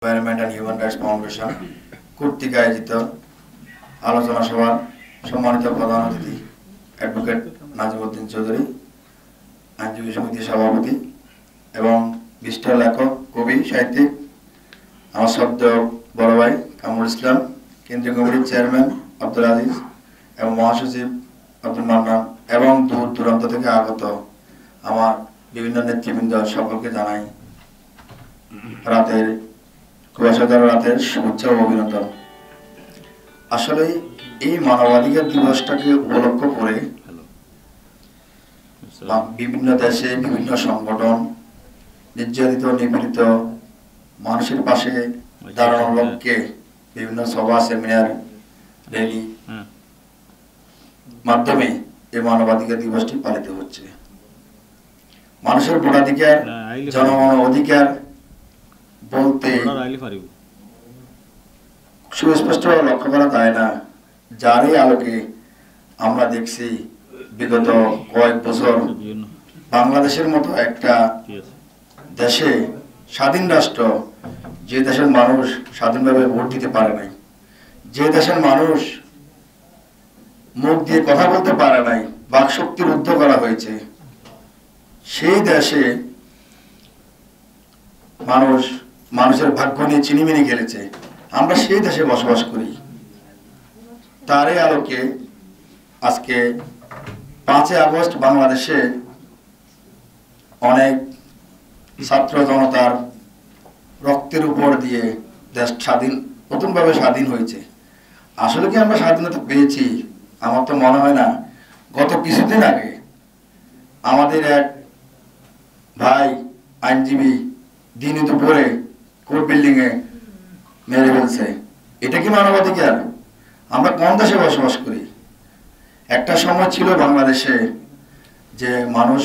Environment and human rights foundation কর্তৃক আয়োজিত আলোচনা সভার সম্মানিত প্রধান অতিথি অ্যাডভোকেট নাজিমউদ্দিন চৌধুরী, আইনজীবী সমিতির সভাপতি এবং বিশিষ্ট লেখক, কবি, সাহিত্যিক আমার শব্দ বড় ভাই কামরুল ইসলাম, কেন্দ্রীয় কমিটির চেয়ারম্যান আব্দুল আজিজ এবং মহাসচিব আব্দুল মান্নান এবং দূর দূরান্ত থেকে আগত আমার বিভিন্ন নেতৃবৃন্দ সকলকে জানাই রাতের শুভেচ্ছা ও অভিনন্দন। আসলে এই মানবাধিকার দিবসটাকে উপলক্ষ করে বিভিন্ন দেশে বিভিন্ন সংগঠন নির্যাতিত নিপীড়িত মানুষের পাশে দাঁড়ানোর লক্ষ্যে বিভিন্ন সভা, সেমিনার, র্যালি মাধ্যমে এই মানবাধিকার দিবসটি পালিত হচ্ছে। মানুষের ভোটাধিকার, জনগণ অধিকার বলতে সুস্পষ্ট লক্ষ্য করা যায় না, যারই আলোকে আমরা দেখছি বিগত কয়েক বছর বাংলাদেশের মতো একটা দেশে, স্বাধীন রাষ্ট্র, যে দেশের মানুষ স্বাধীনভাবে ভোট দিতে পারে নাই, যে দেশের মানুষ মুখ দিয়ে কথা বলতে পারে নাই, বাকশক্তি রুদ্ধ করা হয়েছে, সেই দেশে মানুষের ভাগ্য নিয়ে চিনিমিনি খেলেছে। আমরা সেই দেশে বসবাস করি। তারই আলোকে আজকে 5 আগস্ট বাংলাদেশে অনেক ছাত্র জনতার রক্তের উপর দিয়ে দেশ নতুনভাবে স্বাধীন হয়েছে। আসলে কি আমরা স্বাধীনতা পেয়েছি? আমার তো মনে হয় না। গত কিছুদিন আগে আমাদের এক ভাই আইনজীবী দিনে দুপুরে কোর্ট বিল্ডিং এ মেরে ফেলছে। এটা কি মানবাধিকার? আমরা কোন দেশে বসবাস করি? একটা সময় ছিল বাংলাদেশে যে মানুষ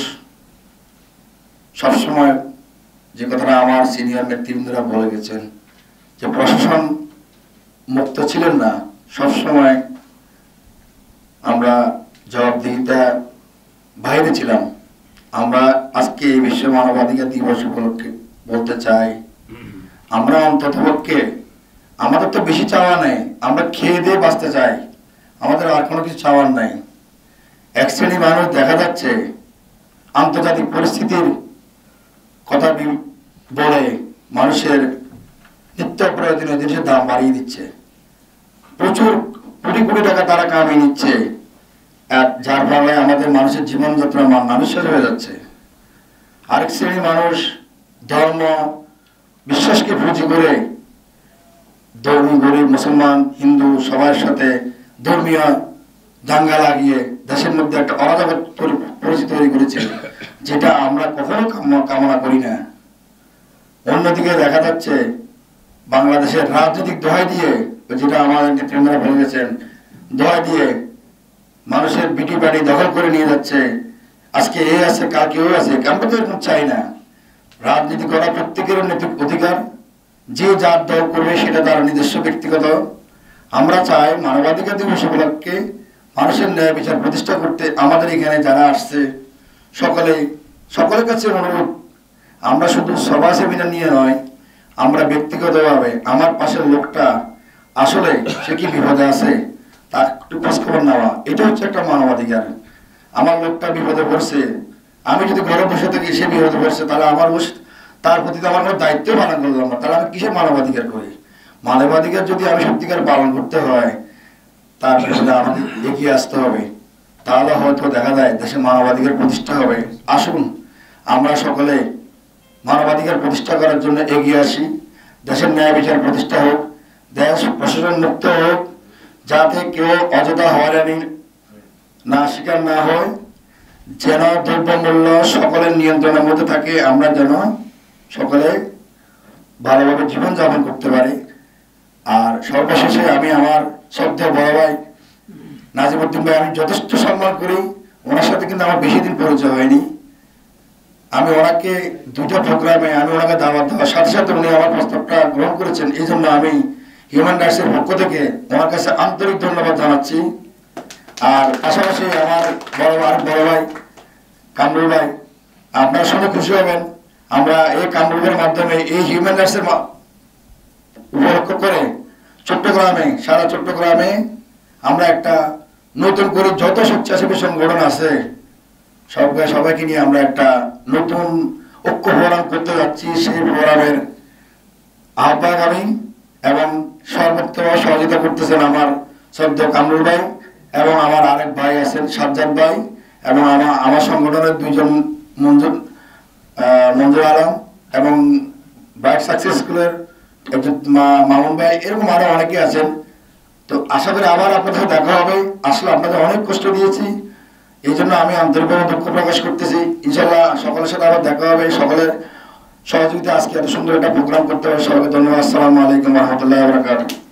সবসময়, যে কথাটা আমার সিনিয়র নেতৃবৃন্দরা বলে গেছেন, যে প্রশাসন মুক্ত ছিলেন না, সবসময় আমরা জবাবদিহিতা বাইরে ছিলাম। আমরা আজকে এই বিশ্ব মানবাধিকার দিবস উপলক্ষে বলতে চাই, আমরা অন্ততপক্ষে, আমাদের তো বেশি চাওয়া নেই, আমরা খেয়ে দিয়ে বাঁচতে চাই, আমাদের আর কোনো কিছু চাওয়ার নাই। এক শ্রেণী মানুষ দেখা যাচ্ছে আন্তর্জাতিক পরিস্থিতির কথা বলে মানুষের নিত্য প্রয়োজনীয় জিনিসের দাম বাড়িয়ে দিচ্ছে, প্রচুর কোটি কোটি টাকা তারা কামিয়ে নিচ্ছে, যার ফলে আমাদের মানুষের জীবনযাত্রার মান নাবিশ্বাস হয়ে যাচ্ছে। আরেক শ্রেণীর মানুষ ধর্ম বিশ্বাসকে পুঁজি করে ধর্মী, গরিব, মুসলমান, হিন্দু সবার সাথে ধর্মীয় দাঙ্গা লাগিয়ে দেশের মধ্যে একটা অরাজক পরিস্থিতি তৈরি করেছে, যেটা আমরা কখনো কামনা করি না। অন্যদিকে দেখা যাচ্ছে বাংলাদেশের রাজনৈতিক দোহাই দিয়ে, যেটা আমাদের নেতৃবৃন্দরা বলে গেছেন, দোহাই দিয়ে মানুষের বিটি বাড়ি দখল করে নিয়ে যাচ্ছে। আজকে এ আছে, কালকে ও আছে। আমরা তো এরকম চাই না। রাজনীতি করা প্রত্যেকের নৈতিক অধিকার, যে যার দল করবে সেটা তার নিজস্ব ব্যক্তিগত। আমরা চাই মানবাধিকার দিবস উপলক্ষে মানুষের ন্যায় বিচার প্রতিষ্ঠা করতে আমাদের এখানে যারা আসছে সকলের কাছে অনুরোধ, আমরা শুধু সভা সেমিনার নিয়ে নয়, আমরা ব্যক্তিগতভাবে আমার পাশের লোকটা আসলে সে কি বিপদে আছে তার একটু খোঁজ খবর নেওয়া, এটা হচ্ছে একটা মানবাধিকার। আমার লোকটা বিপদে পড়ছে, আমি যদি ঘরে বসে থাকি সে বিপদে পড়ছে, তাহলে তার প্রতি তো আমার কোনো দায়িত্ব পালন করলাম না, তাহলে আমি কিসের মানবাধিকার করি? মানবাধিকার যদি আমি সত্যিকার পালন করতে হয়, তার বিরুদ্ধে আমাদের এগিয়ে আসতে হবে, তাহলে হয়তো দেখা যায় দেশে মানবাধিকার প্রতিষ্ঠা হবে। আসুন আমরা সকলে মানবাধিকার প্রতিষ্ঠা করার জন্য এগিয়ে আসি। দেশের ন্যায় বিচার প্রতিষ্ঠা হোক, দেশ প্রশাসন মুক্ত হোক, যাতে কেউ অযথা হয়রানি না শিকার না হয়, যেন দ্রব্যমূল্য সকলের নিয়ন্ত্রণের মধ্যে থাকে, আমরা যেন সকলে ভালোভাবে জীবনযাপন করতে পারি। আর সর্বশেষে আমি আমার শ্রদ্ধেয় বড় ভাই নাজিমউদ্দিন ভাই আমি যথেষ্ট সম্মান করি। ওনার সাথে কিন্তু আমার বেশি দিন পরিচয় হয়নি। আমি ওনাকে 2টা প্রোগ্রামে আমি ওনাকে দাওয়াত দেওয়ার সাথে সাথে উনি আমার প্রস্তাবটা গ্রহণ করেছেন। এই জন্য আমি হিউম্যান রাইটসের পক্ষ থেকে ওনার কাছে আন্তরিক ধন্যবাদ জানাচ্ছি। আর পাশাপাশি আমার বড় ভাই কামরুল ভাই, আপনার সঙ্গে খুশি হবেন, আমরা এই কামরুলের মাধ্যমে এই হিউম্যান রাইটসের চট্টগ্রামে, সারা চট্টগ্রামে আমরা একটা নতুন করে যত স্বেচ্ছাসেবী সংগঠন আছে সবাইকে নিয়ে আমরা একটা নতুন ঐক্য ফোরাম করতে যাচ্ছি। সেই ফোরামের আহ্বায়ক আমি, এবং সর্বোত্তম সহযোগিতা করতেছেন আমার শ্রদ্ধেয় কামরুল ভাই এবং আমার আরেক ভাই আছেন সাজ্জাদ ভাই, এবং আমার সংগঠনের দুইজন মঞ্জুর আলম এবং বাইক সাকসেস স্কুলের একজন মামুন ভাই, এরকম আরো অনেকে আছেন। তো আশা করি আবার আপনাদের সাথে দেখা হবে। আসলে আপনাদের অনেক কষ্ট দিয়েছি, এই জন্য আমি আন্তরিকভাবে দুঃখ প্রকাশ করতেছি। ইনশাল্লাহ সকলের সাথে আবার দেখা হবে। সকলের সহযোগিতা আজকে এত সুন্দর একটা প্রোগ্রাম করতে হবে। সবাইকে ধন্যবাদ। আসসালামু আলাইকুম ওয়া রাহমাতুল্লাহি ওয়া বারাকাতুহু।